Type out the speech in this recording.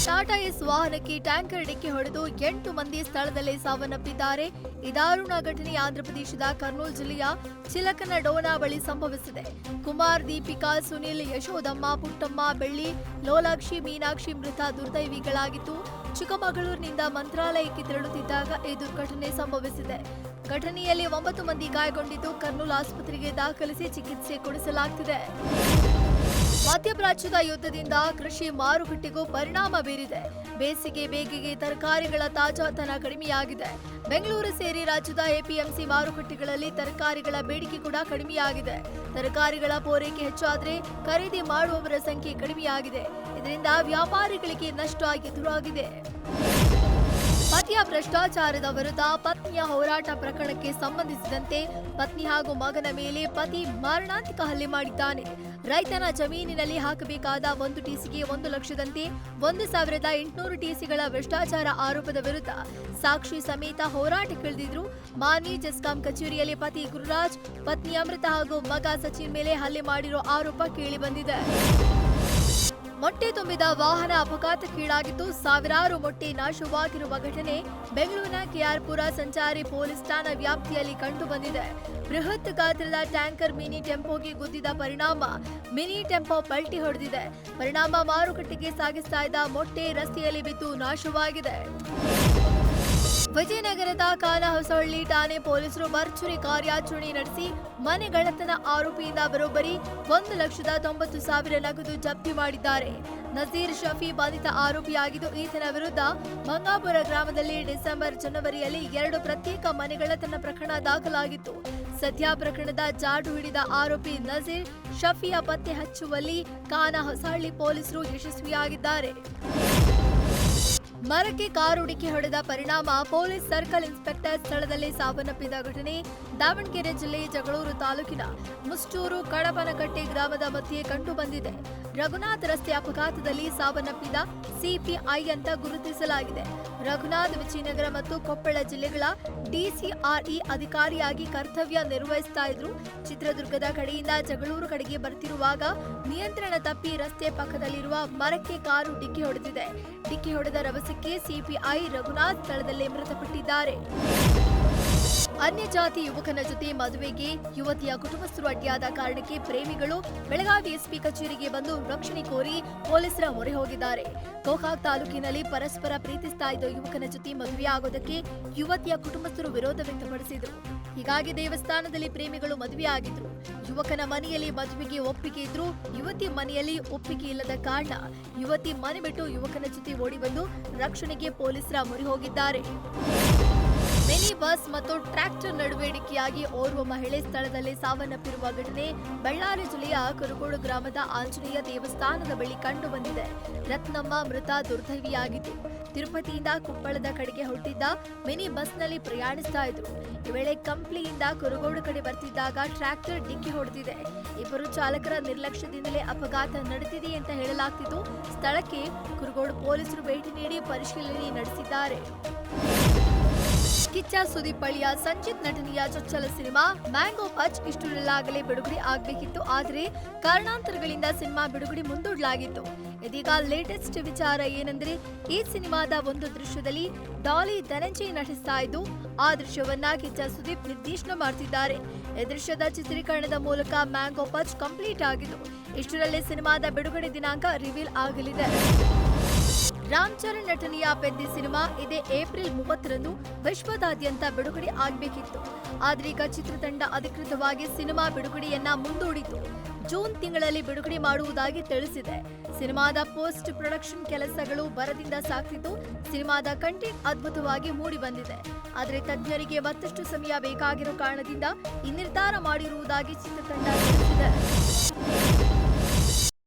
ಟಾಟಾ ಏಸ್ ವಾಹನಕ್ಕೆ ಟ್ಯಾಂಕರ್ ಡಿಕ್ಕಿ ಹೊಡೆದು 8 ಮಂದಿ ಸ್ಥಳದಲ್ಲೇ ಸಾವನ್ನಪ್ಪಿದ್ದಾರೆ. ಈ ದಾರುಣ ಘಟನೆ ಆಂಧ್ರಪ್ರದೇಶದ ಕರ್ನೂಲ್ ಜಿಲ್ಲೆಯ ಚಿಲಕನಡೋನಾ ಬಳಿ ಸಂಭವಿಸಿದೆ. ಕುಮಾರ್, ದೀಪಿಕಾ, ಸುನಿಲ್, ಯಶೋದಮ್ಮ, ಪುಟ್ಟಮ್ಮ, ಬೆಳ್ಳಿ, ಲೋಲಾಕ್ಷಿ, ಮೀನಾಕ್ಷಿ ಮೃತ ದುರ್ದೈವಿಗಳಾಗಿದ್ದು, ಚಿಕ್ಕಮಗಳೂರಿನಿಂದ ಮಂತ್ರಾಲಯಕ್ಕೆ ತೆರಳುತ್ತಿದ್ದಾಗ ಈ ದುರ್ಘಟನೆ ಸಂಭವಿಸಿದೆ. ಘಟನೆಯಲ್ಲಿ 9 ಮಂದಿ ಗಾಯಗೊಂಡಿದ್ದು, ಕರ್ನೂಲ್ ಆಸ್ಪತ್ರೆಗೆ ದಾಖಲಿಸಿ ಚಿಕಿತ್ಸೆ ಕೊಡಿಸಲಾಗುತ್ತಿದೆ. ಮಧ್ಯಪ್ರಾಚ್ಯದ ಯುದ್ಧದಿಂದ ಕೃಷಿ ಮಾರುಕಟ್ಟೆಗೂ ಪರಿಣಾಮ ಬೀರಿದೆ. ಬೇಸಿಗೆ ತರಕಾರಿಗಳ ತಾಜಾತನ ಕಡಿಮೆಯಾಗಿದೆ. ಬೆಂಗಳೂರು ಸೇರಿ ರಾಜ್ಯದ ಎಪಿಎಂಸಿ ಮಾರುಕಟ್ಟೆಗಳಲ್ಲಿ ತರಕಾರಿಗಳ ಬೇಡಿಕೆ ಕೂಡ ಕಡಿಮೆಯಾಗಿದೆ. ತರಕಾರಿಗಳ ಪೂರೈಕೆ ಹೆಚ್ಚಾದರೆ ಖರೀದಿ ಮಾಡುವವರ ಸಂಖ್ಯೆ ಕಡಿಮೆಯಾಗಿದೆ. ಇದರಿಂದ ವ್ಯಾಪಾರಿಗಳಿಗೆ ನಷ್ಟ ಎದುರಾಗಿದೆ. ಪತಿಯ ಭ್ರಷ್ಟಾಚಾರದ ವಿರುದ್ಧ ಪತ್ನಿಯ ಹೋರಾಟ ಪ್ರಕರಣಕ್ಕೆ ಸಂಬಂಧಿಸಿದಂತೆ ಪತ್ನಿ ಹಾಗೂ ಮಗನ ಮೇಲೆ ಪತಿ ಮಾರಣಾಂತಿಕ ಹಲ್ಲೆ ಮಾಡಿದ್ದಾನೆ. ರೈತನ ಜಮೀನಿನಲ್ಲಿ ಹಾಕಬೇಕಾದ 1 ಟಿಸಿಗೆ 1 ಲಕ್ಷದಂತೆ 1,800 ಟಿಸಿಗಳ ಭ್ರಷ್ಟಾಚಾರ ಆರೋಪದ ವಿರುದ್ಧ ಸಾಕ್ಷಿ ಸಮೇತ ಹೋರಾಟಕ್ಕಿಳಿದಿದ್ರು. ಮಾನ್ವಿ ಜೆಸ್ಕಾಂ ಕಚೇರಿಯಲ್ಲಿ ಪತಿ ಗುರುರಾಜ್, ಪತ್ನಿ ಅಮೃತ ಹಾಗೂ ಮಗ ಸಚಿನ್ ಮೇಲೆ ಹಲ್ಲೆ ಮಾಡಿರೋ ಆರೋಪ ಕೇಳಿಬಂದಿದೆ. ಮೊಟ್ಟೆ ತುಂಬಿದ ವಾಹನ ಅಪಘಾತಕ್ಕೀಡಾಗಿದ್ದು, ಸಾವಿರಾರು ಮೊಟ್ಟೆ ನಾಶವಾಗಿರುವ ಘಟನೆ ಬೆಂಗಳೂರಿನ ಕೆಆರ್ಪುರ ಸಂಚಾರಿ ಪೊಲೀಸ್ ಠಾಣಾ ವ್ಯಾಪ್ತಿಯಲ್ಲಿ ಕಂಡುಬಂದಿದೆ. ಬೃಹತ್ ಗಾತ್ರದ ಟ್ಯಾಂಕರ್ ಮಿನಿ ಟೆಂಪೋಗೆ ಗುದ್ದಿದ ಪರಿಣಾಮ ಮಿನಿ ಟೆಂಪೋ ಪಲ್ಟಿ ಹೊಡೆದಿದೆ. ಪರಿಣಾಮ ಮಾರುಕಟ್ಟೆಗೆ ಸಾಗಿಸ್ತಾ ಇದ್ದ ಮೊಟ್ಟೆ ರಸ್ತೆಯಲ್ಲಿ ಬಿದ್ದು ನಾಶವಾಗಿದೆ. ವಿಜಯನಗರದ ಕಾನಹೊಸಹಳ್ಳಿ ಠಾಣೆ ಪೊಲೀಸರು ಭರ್ಜರಿ ಕಾರ್ಯಾಚರಣೆ ನಡೆಸಿ ಮನೆಗಳ್ಳತನ ಆರೋಪಿಯಿಂದ ಬರೋಬ್ಬರಿ 1,90,000 ನಗದು ಜಪ್ತಿ ಮಾಡಿದ್ದಾರೆ. ನಜೀರ್ ಶಫಿ ಬಂಧಿತ ಆರೋಪಿಯಾಗಿದ್ದು, ಈತನ ವಿರುದ್ಧ ಮಂಗಾಪುರ ಗ್ರಾಮದಲ್ಲಿ ಡಿಸೆಂಬರ್, ಜನವರಿಯಲ್ಲಿ 2 ಪ್ರತ್ಯೇಕ ಮನೆಗಳ್ಳತನ ಪ್ರಕರಣ ದಾಖಲಾಗಿತ್ತು. ಸದ್ಯ ಪ್ರಕರಣದ ಜಾಡು ಹಿಡಿದ ಆರೋಪಿ ನಜೀರ್ ಶಫಿಯ ಪತ್ತೆ ಹಚ್ಚುವಲ್ಲಿ ಕಾನಹೊಸಹಳ್ಳಿ ಪೊಲೀಸರು ಯಶಸ್ವಿಯಾಗಿದ್ದಾರೆ. ಮರಕ್ಕೆ ಕಾರು ಡಿಕ್ಕಿ ಹೊಡೆದ ಪರಿಣಾಮ ಪೊಲೀಸ್ ಸರ್ಕಲ್ ಇನ್ಸ್ಪೆಕ್ಟರ್ ಸ್ಥಳದಲ್ಲೇ ಸಾವನ್ನಪ್ಪಿದ ಘಟನೆ ದಾವಣಗೆರೆ ಜಿಲ್ಲೆ ಜಗಳೂರು ತಾಲೂಕಿನ ಮುಷ್ಟೂರು ಕಡಪನಕಟ್ಟೆ ಗ್ರಾಮದ ಮಧ್ಯೆ ಕಂಡುಬಂದಿದೆ. ರಘುನಾಥ್ ರಸ್ತೆ ಅಪಘಾತದಲ್ಲಿ ಸಾವನ್ನಪ್ಪಿದ ಸಿಪಿಐ ಅಂತ ಗುರುತಿಸಲಾಗಿದೆ. ರಘುನಾಥ್ ವಿಜಯನಗರ ಮತ್ತು ಕೊಪ್ಪಳ ಜಿಲ್ಲೆಗಳ ಡಿಸಿಆರ್ಇ ಅಧಿಕಾರಿಯಾಗಿ ಕರ್ತವ್ಯ ನಿರ್ವಹಿಸ್ತಾ ಇದ್ರು. ಚಿತ್ರದುರ್ಗದ ಕಡೆಯಿಂದ ಜಗಳೂರು ಕಡೆಗೆ ಬರ್ತಿರುವಾಗ ನಿಯಂತ್ರಣ ತಪ್ಪಿ ರಸ್ತೆ ಪಕ್ಕದಲ್ಲಿರುವ ಮರಕ್ಕೆ ಕಾರು ಡಿಕ್ಕಿ ಹೊಡೆದಿದೆ. ಡಿಕ್ಕಿ ಹೊಡೆದ ರಭಸಕ್ಕೆ ಸಿಪಿಐ ರಘುನಾಥ್ ಸ್ಥಳದಲ್ಲೇ ಮೃತಪಟ್ಟಿದ್ದಾರೆ. ಅನ್ಯ ಜಾತಿ ಯುವಕನ ಜೊತೆ ಮದುವೆಗೆ ಯುವತಿಯ ಕುಟುಂಬಸ್ಥರು ಅಡ್ಡಿಯಾದ ಕಾರಣಕ್ಕೆ ಪ್ರೇಮಿಗಳು ಬೆಳಗಾವಿ ಎಸ್ಪಿ ಕಚೇರಿಗೆ ಬಂದು ರಕ್ಷಣೆ ಕೋರಿ ಪೊಲೀಸರ ಮೊರೆ ಹೋಗಿದ್ದಾರೆ. ಗೋಕಾಕ್ ತಾಲೂಕಿನಲ್ಲಿ ಪರಸ್ಪರ ಪ್ರೀತಿಸ್ತಾ ಇದ್ದ ಯುವಕನ ಜೊತೆ ಮದುವೆಯಾಗೋದಕ್ಕೆ ಯುವತಿಯ ಕುಟುಂಬಸ್ಥರು ವಿರೋಧ ವ್ಯಕ್ತಪಡಿಸಿದರು. ಹೀಗಾಗಿ ದೇವಸ್ಥಾನದಲ್ಲಿ ಪ್ರೇಮಿಗಳು ಮದುವೆಯಾಗಿದ್ರು. ಯುವಕನ ಮನೆಯಲ್ಲಿ ಮದುವೆಗೆ ಒಪ್ಪಿಗೆ ಇದ್ರು. ಯುವತಿ ಮನೆಯಲ್ಲಿ ಒಪ್ಪಿಗೆ ಇಲ್ಲದ ಕಾರಣ ಯುವತಿ ಮನೆ ಬಿಟ್ಟು ಯುವಕನ ಜೊತೆ ಓಡಿ ಬಂದು ರಕ್ಷಣೆಗೆ ಪೊಲೀಸರ ಮೊರೆ ಹೋಗಿದ್ದಾರೆ. ಮಿನಿ ಬಸ್ ಮತ್ತು ಟ್ರ್ಯಾಕ್ಟರ್ ನಡುವೆ ಡಿಕ್ಕಿಯಾಗಿ ಓರ್ವ ಮಹಿಳೆ ಸ್ಥಳದಲ್ಲೇ ಸಾವನ್ನಪ್ಪಿರುವ ಘಟನೆ ಬಳ್ಳಾರಿ ಜಿಲ್ಲೆಯ ಕುರುಗೋಡು ಗ್ರಾಮದ ಆಂಜನೇಯ ದೇವಸ್ಥಾನದ ಬಳಿ ಕಂಡುಬಂದಿದೆ. ರತ್ನಮ್ಮ ಮೃತ ದುರ್ದೈವಿಯಾಗಿದ್ದು, ತಿರುಪತಿಯಿಂದ ಕೊಪ್ಪಳದ ಕಡೆಗೆ ಹೊರಟಿದ್ದ ಮಿನಿ ಬಸ್ನಲ್ಲಿ ಪ್ರಯಾಣಿಸ್ತಾ ಇದ್ರು. ಈ ವೇಳೆ ಕಂಪ್ಲಿಯಿಂದ ಕುರುಗೋಡು ಕಡೆ ಬರ್ತಿದ್ದಾಗ ಟ್ರ್ಯಾಕ್ಟರ್ ಡಿಕ್ಕಿ ಹೊಡೆದಿದೆ. ಇಬ್ಬರು ಚಾಲಕರ ನಿರ್ಲಕ್ಷ್ಯದಿಂದಲೇ ಅಪಘಾತ ನಡೆದಿದೆ ಅಂತ ಹೇಳಲಾಗ್ತಿದ್ದು, ಸ್ಥಳಕ್ಕೆ ಕುರುಗೋಡು ಪೊಲೀಸರು ಭೇಟಿ ನೀಡಿ ಪರಿಶೀಲನೆ ನಡೆಸಿದ್ದಾರೆ. ಕಿಚ್ಚ ಸುದೀಪ್ ಅಳಿಯ ಸಂಜಿತ್ ನಟನೆಯ ಚೊಚ್ಚಲ ಸಿನಿಮಾ ಮ್ಯಾಂಗೋ ಪಚ್ ಇಷ್ಟರಲ್ಲಾಗಲೇ ಬಿಡುಗಡೆ ಆಗಬೇಕಿತ್ತು. ಆದರೆ ಕಾರಣಾಂತರಗಳಿಂದ ಸಿನಿಮಾ ಬಿಡುಗಡೆ ಮುಂದೂಡಲಾಗಿತ್ತು. ಇದೀಗ ಲೇಟೆಸ್ಟ್ ವಿಚಾರ ಏನೆಂದರೆ, ಈ ಸಿನಿಮಾದ ಒಂದು ದೃಶ್ಯದಲ್ಲಿ ಡಾಲಿ ಧನಂಜಯ್ ನಟಿಸ್ತಾ ಇದ್ದು, ಆ ದೃಶ್ಯವನ್ನ ಕಿಚ್ಚ ಸುದೀಪ್ ನಿರ್ದೇಶನ ಮಾಡ್ತಿದ್ದಾರೆ. ಈ ದೃಶ್ಯದ ಚಿತ್ರೀಕರಣದ ಮೂಲಕ ಮ್ಯಾಂಗೋ ಪಚ್ ಕಂಪ್ಲೀಟ್ ಆಗಿದ್ದು, ಇಷ್ಟರಲ್ಲೇ ಸಿನಿಮಾದ ಬಿಡುಗಡೆ ದಿನಾಂಕ ರಿವೀಲ್ ಆಗಲಿದೆ. ರಾಮ್ ಚರಣ್ ನಟನೆಯ ಪೆದ್ದಿ ಸಿನಿಮಾ ಇದೇ ಏಪ್ರಿಲ್ 30ರಂದು ವಿಶ್ವದಾದ್ಯಂತ ಬಿಡುಗಡೆ ಆಗಬೇಕಿತ್ತು. ಆದ್ರೆ ಈಗ ಚಿತ್ರತಂಡ ಅಧಿಕೃತವಾಗಿ ಸಿನಿಮಾ ಬಿಡುಗಡೆಯನ್ನ ಮುಂದೂಡಿತು. ಜೂನ್ ತಿಂಗಳಲ್ಲಿ ಬಿಡುಗಡೆ ಮಾಡುವುದಾಗಿ ತಿಳಿಸಿದೆ. ಸಿನಿಮಾದ ಪೋಸ್ಟ್ ಪ್ರೊಡಕ್ಷನ್ ಕೆಲಸಗಳು ಭರದಿಂದ ಸಾಗ್ತಿದ್ದು, ಸಿನಿಮಾದ ಕಂಟೆಂಟ್ ಅದ್ಭುತವಾಗಿ ಮೂಡಿ ಬಂದಿದೆ. ಆದರೆ ತಜ್ಞರಿಗೆ ಮತ್ತಷ್ಟು ಸಮಯ ಬೇಕಾಗಿರೋ ಕಾರಣದಿಂದ ಈ ನಿರ್ಧಾರ ಮಾಡಿರುವುದಾಗಿ ಚಿತ್ರತಂಡ ತಿಳಿಸಿದೆ.